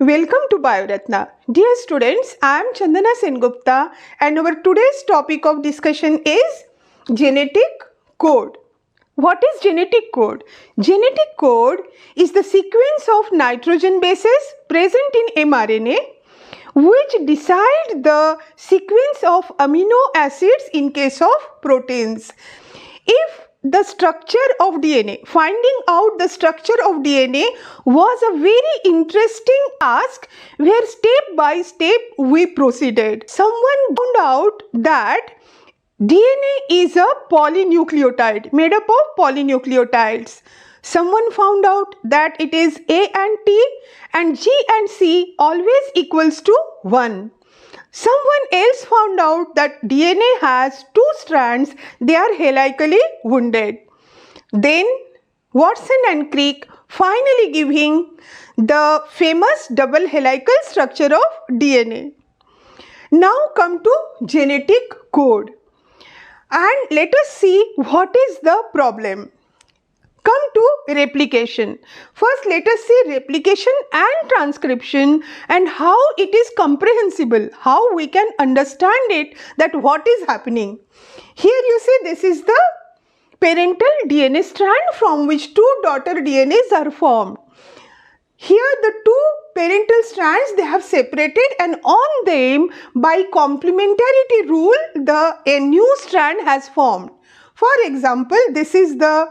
Welcome to Bioratna. Dear students, I am Chandana Sengupta and our today's topic of discussion is genetic code. What is genetic code? Genetic code is the sequence of nitrogen bases present in mRNA which decide the sequence of amino acids in case of proteins. If the structure of DNA, finding out the structure of DNA was a very interesting task where step by step we proceeded. Someone found out that DNA is a polynucleotide made up of polynucleotides. Someone found out that it is A and T and G and C always equals to 1. Someone else found out that DNA has 2 strands, they are helically wounded. Then Watson and Crick finally giving the famous double helical structure of DNA. Now come to genetic code and let us see what is the problem. Come to replication. First, let us see replication and transcription and how it is comprehensible, how we can understand it, that what is happening. Here you see this is the parental DNA strand from which 2 daughter DNAs are formed. Here the 2 parental strands they have separated and on them by complementarity rule a new strand has formed. For example, this is the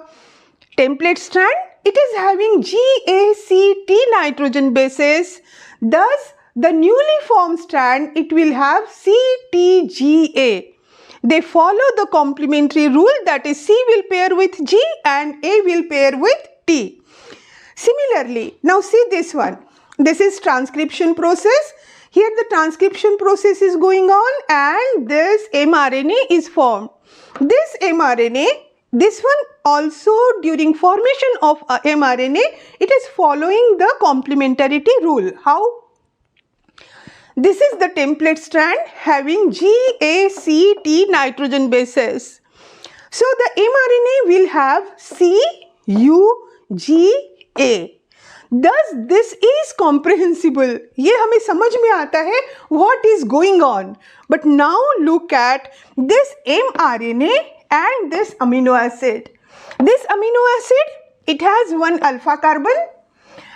template strand. It is having GACT nitrogen bases. Thus, the newly formed strand, it will have CTGA. They follow the complementary rule, that is C will pair with G and A will pair with T. Similarly, now see this one. This is transcription process. Here the transcription process is going on and this mRNA is formed. This mRNA, this one also during formation of mRNA, it is following the complementarity rule. How? This is the template strand having GACT nitrogen bases. So the mRNA will have CUGA. Thus this is comprehensible. ये हमें समझ में आता है what is going on. But now look at this mRNA and this amino acid. This amino acid, it has one alpha carbon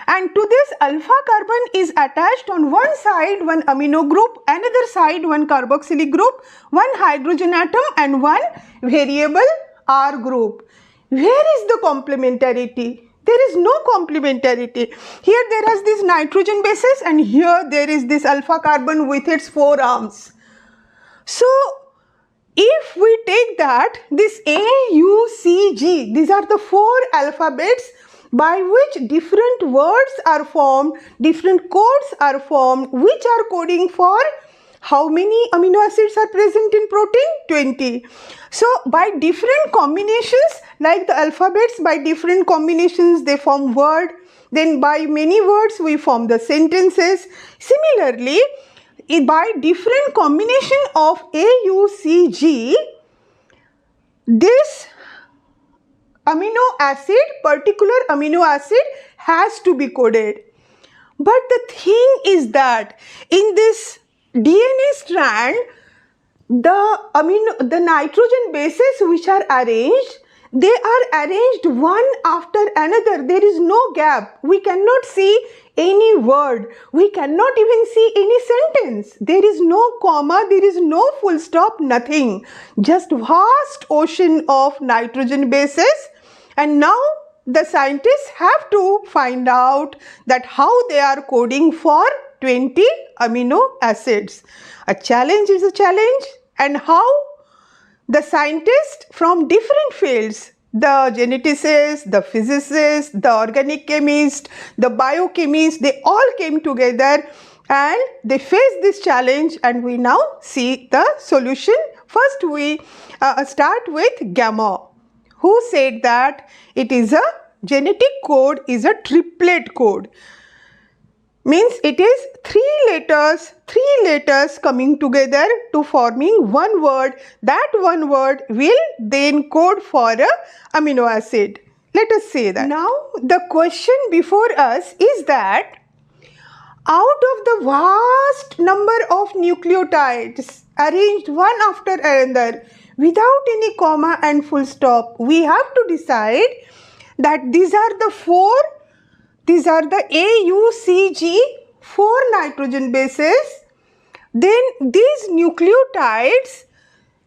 and to this alpha carbon is attached on one side one amino group, another side one carboxylic group, one hydrogen atom and one variable R group. Where is the complementarity? There is no complementarity. Here there is this nitrogen bases and here there is this alpha carbon with its 4 arms. So if we take that, this A, U, C, G, these are the 4 alphabets by which different words are formed, different codes are formed, which are coding for how many amino acids are present in protein? 20. So by different combinations, like the alphabets, by different combinations they form word, then by many words we form the sentences. Similarly, by different combination of A, U, C, G, this amino acid, particular amino acid has to be coded. But the thing is that in this DNA strand, the nitrogen bases which are arranged, they are arranged one after another. There is no gap. We cannot see any word. We cannot even see any sentence. There is no comma, there is no full stop, nothing. Just vast ocean of nitrogen bases. And now the scientists have to find out that how they are coding for 20 amino acids. A challenge is a challenge, and how the scientists from different fields, the geneticists, the physicists, the organic chemists, the biochemists, they all came together and they faced this challenge, and we now see the solution. First we start with Gamow, who said that it is a genetic code is a triplet code. Means it is 3 letters coming together to forming one word. That one word will then code for a amino acid. Let us say that. Now the question before us is that Out of the vast number of nucleotides arranged one after another without any comma and full stop, we have to decide that these are the AUCG, 4 nitrogen bases. Then these nucleotides,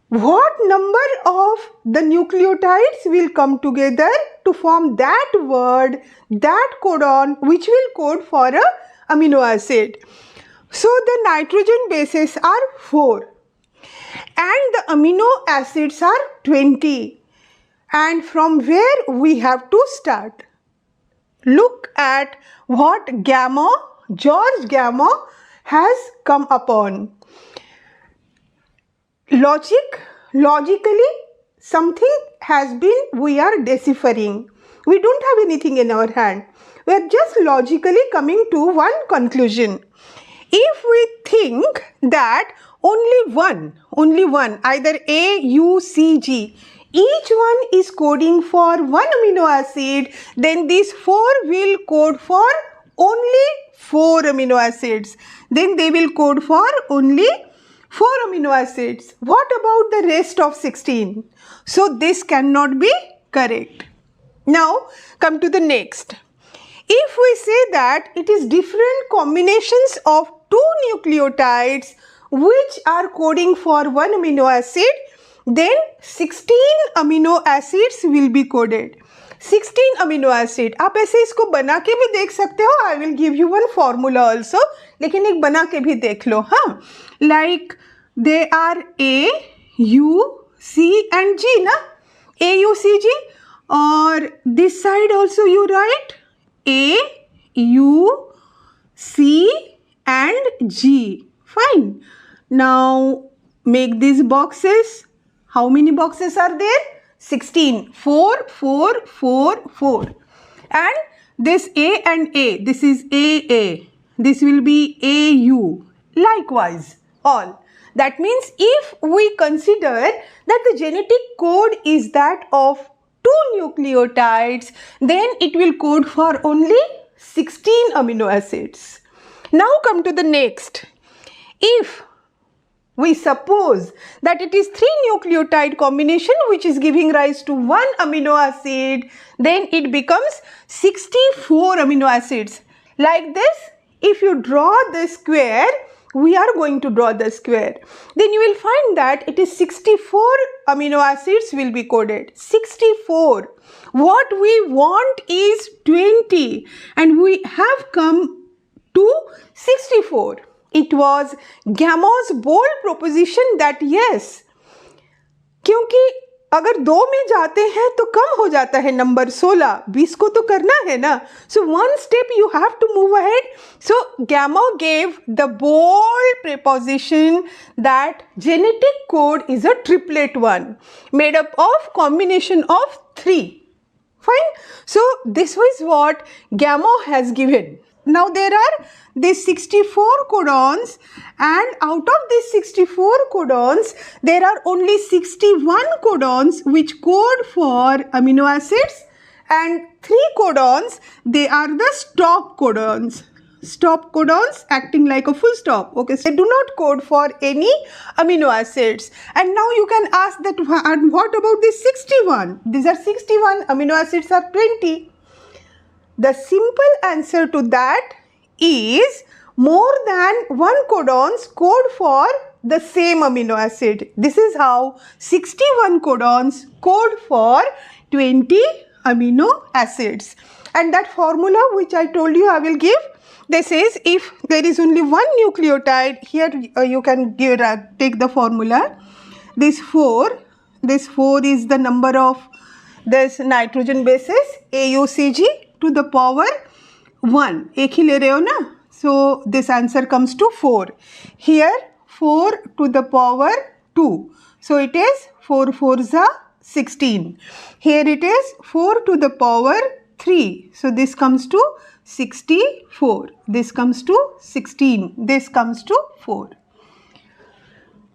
what number of the nucleotides will come together to form that word, that codon, which will code for a amino acid. So the nitrogen bases are 4 and the amino acids are 20. And from where we have to start? Look at what George Gamow has come upon. Logically, something has been, we are deciphering. We don't have anything in our hand. We are just logically coming to one conclusion. If we think that only one, either A, U, C, G, each one is coding for one amino acid, then these 4 will code for only 4 amino acids. Then they will code for only 4 amino acids. What about the rest of 16? So this cannot be correct. Now come to the next. If we say that it is different combinations of 2 nucleotides which are coding for one amino acid, then 16 amino acids will be coded. 16 amino acid. आप ऐसे इसको बना के भी देख सकते हो. I will give you one formula also. लेकिन एक बना के भी देख लो. हाँ. Like they are A, U, C and G ना. A, U, C, G. और this side also you write A, U, C and G. Fine. Now make these boxes. How many boxes are there? 16. 4, 4, 4, 4. And this A and A, this is AA. This will be AU. Likewise, all. That means if we consider that the genetic code is that of 2 nucleotides, then it will code for only 16 amino acids. Now come to the next. If we suppose that it is 3 nucleotide combination which is giving rise to 1 amino acid, then it becomes 64 amino acids. Like this, if you draw the square, we are going to draw the square. Then you will find that it is 64 amino acids will be coded. 64. What we want is 20 and we have come to 64. It was Gamow's bold proposition that yes, क्योंकि अगर 2 में जाते हैं तो कम हो जाता है number 16, 20 को तो करना है ना. So one step you have to move ahead. So Gamow gave the bold proposition that genetic code is a triplet one made up of combination of 3. Fine. So this was what Gamow has given. Now there are these 64 codons and out of these 64 codons, there are only 61 codons which code for amino acids and 3 codons, they are the stop codons. Stop codons acting like a full stop. Okay, so they do not code for any amino acids. And now you can ask that, and what about this 61? These are 61, amino acids are 20. The simple answer to that is more than 1 codons code for the same amino acid. This is how 61 codons code for 20 amino acids. And that formula which I told you I will give, this says if there is only 1 nucleotide, here you can take the formula. This 4 is the number of this nitrogen bases, AUCG to the power 1. एक ही ले रहे हो ना? So this answer comes to 4. Here 4 to the power 2. So it is 4 4s are 16. Here it is 4 to the power 3. So this comes to 64. This comes to 16. This comes to 4.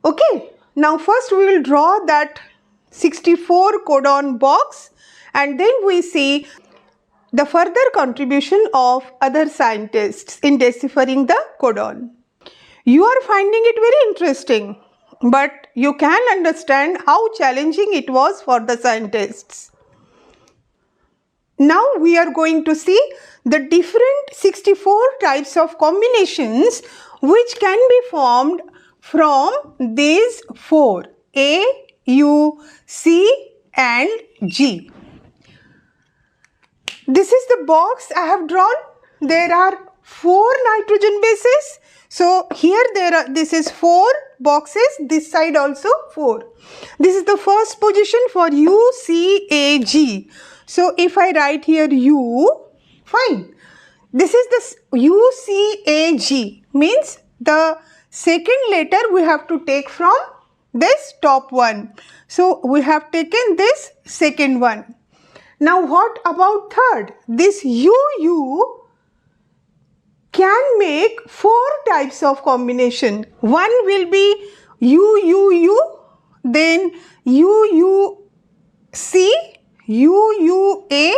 Okay. Now first we will draw that 64 codon box and then we see the further contribution of other scientists in deciphering the codon. You are finding it very interesting, but you can understand how challenging it was for the scientists. Now we are going to see the different 64 types of combinations which can be formed from these four: A, U, C and G. This is the box I have drawn. There are 4 nitrogen bases. So here this is 4 boxes, this side also 4. This is the first position for U, C, A, G. So if I write here U, fine. This is the U, C, A, G, means the second letter we have to take from this top one. So we have taken this second one. Now what about third? This UU can make 4 types of combination. One will be UUU, then UUC, UUA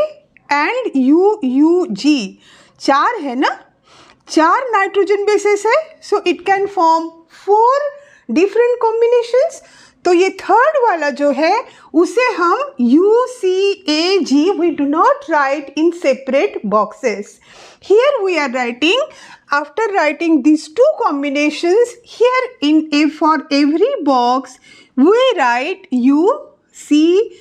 and UUG. 4 है ना? 4 nitrogen bases है. So it can form 4 different combinations. तो ये third वाला जो है उसे हम UCAG we do not write in separate boxes. Here we are writing, after writing these 2 combinations, here for every box we write UCAG.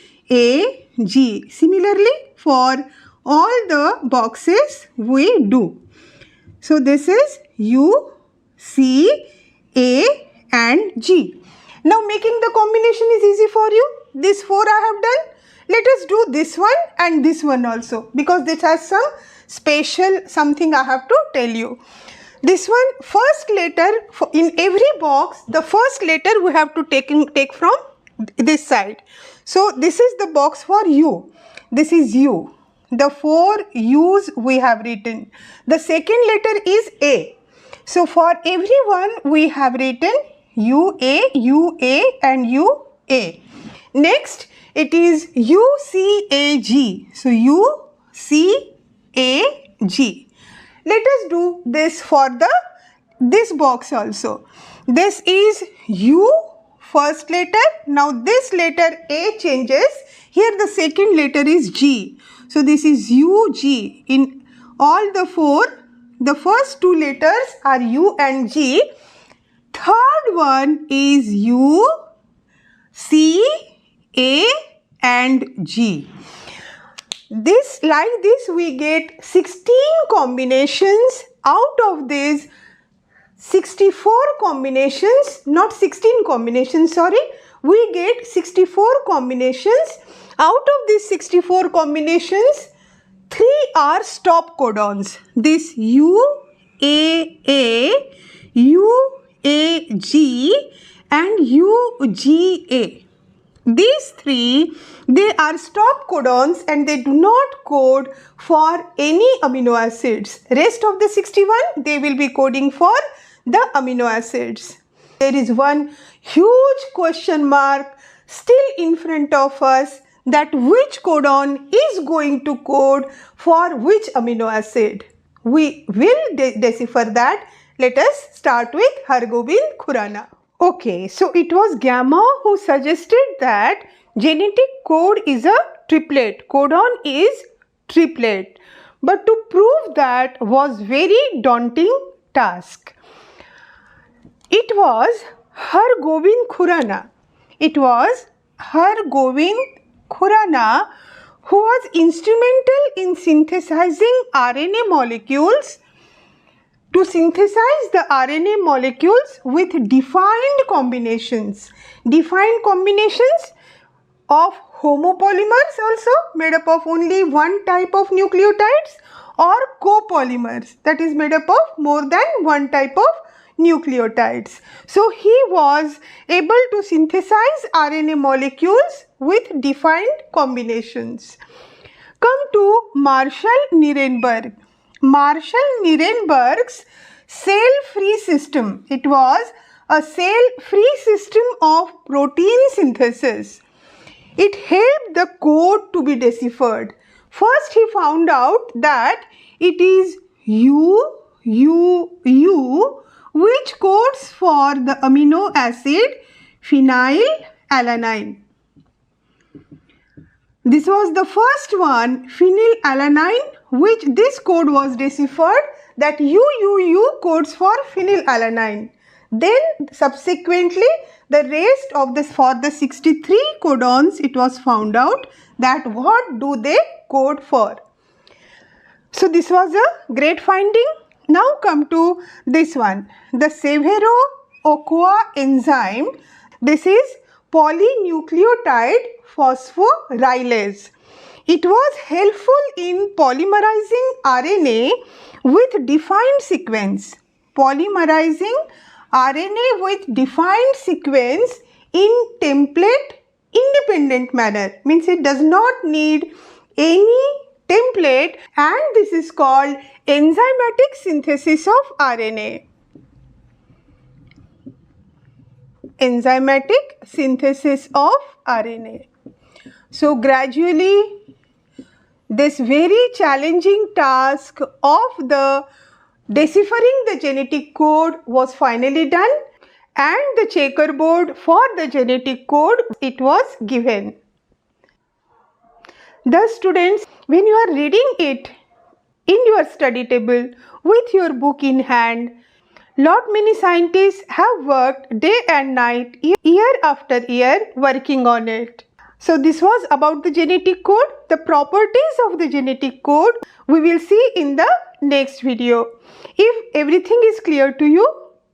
Similarly for all the boxes we do. So this is U, C, A and G. Now making the combination is easy for you. These 4 I have done. Let us do this one and this one also, because this has some special something I have to tell you. This one, first letter in every box, the first letter we have to take from this side. So this is the box for U. This is U. The 4 U's we have written. The second letter is A. So for everyone we have written UA, UA and UA. Next it is UCAG. So UCAG. Let us do this for this box also. This is U, first letter. Now this letter A changes. Here the second letter is G. So this is UG. In all the 4, the first 2 letters are U and G. Third one is U, C, A and G. Like this we get 16 combinations. Out of these 64 combinations, not 16 combinations, sorry, we get 64 combinations. Out of these 64 combinations, 3 are stop codons. This UAA, UAG and UGA. These 3, they are stop codons and they do not code for any amino acids. Rest of the 61, they will be coding for the amino acids. There is one huge question mark still in front of us, that which codon is going to code for which amino acid. We will decipher that. Let us start with Hargovind Khorana. Okay, so it was Gamow who suggested that genetic code is a triplet. Codon is triplet. But to prove that was very daunting task. It was Hargovind Khorana. It was Hargovind Khorana who was instrumental in synthesizing RNA molecules. To synthesize the RNA molecules with defined combinations. Defined combinations of homopolymers also made up of only one type of nucleotides, or copolymers that is made up of more than one type of nucleotides. So he was able to synthesize RNA molecules with defined combinations. Come to Marshall Nirenberg. Marshall Nirenberg's cell-free system. It was a cell-free system of protein synthesis. It helped the code to be deciphered. First he found out that it is U which codes for the amino acid phenylalanine. This was the first one, phenylalanine, which this code was deciphered, that U codes for phenylalanine. Then subsequently the rest of this, for the 63 codons, it was found out that what do they code for. So this was a great finding. Now come to this one, the Severo-Ochoa enzyme. This is polynucleotide phosphorylase. It was helpful in polymerizing RNA with defined sequence. Polymerizing RNA with defined sequence in template independent manner. Means it does not need any template, and this is called enzymatic synthesis of RNA. Enzymatic synthesis of RNA. So gradually this very challenging task of the deciphering the genetic code was finally done, and the checkerboard for the genetic code, it was given. Thus students, when you are reading it in your study table with your book in hand, lot many scientists have worked day and night, year after year, working on it. So this was about the genetic code. The properties of the genetic code we will see in the next video. If everything is clear to you,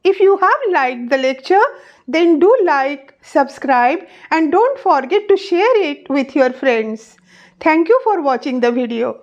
if you have liked the lecture, then do like, subscribe, and don't forget to share it with your friends. Thank you for watching the video.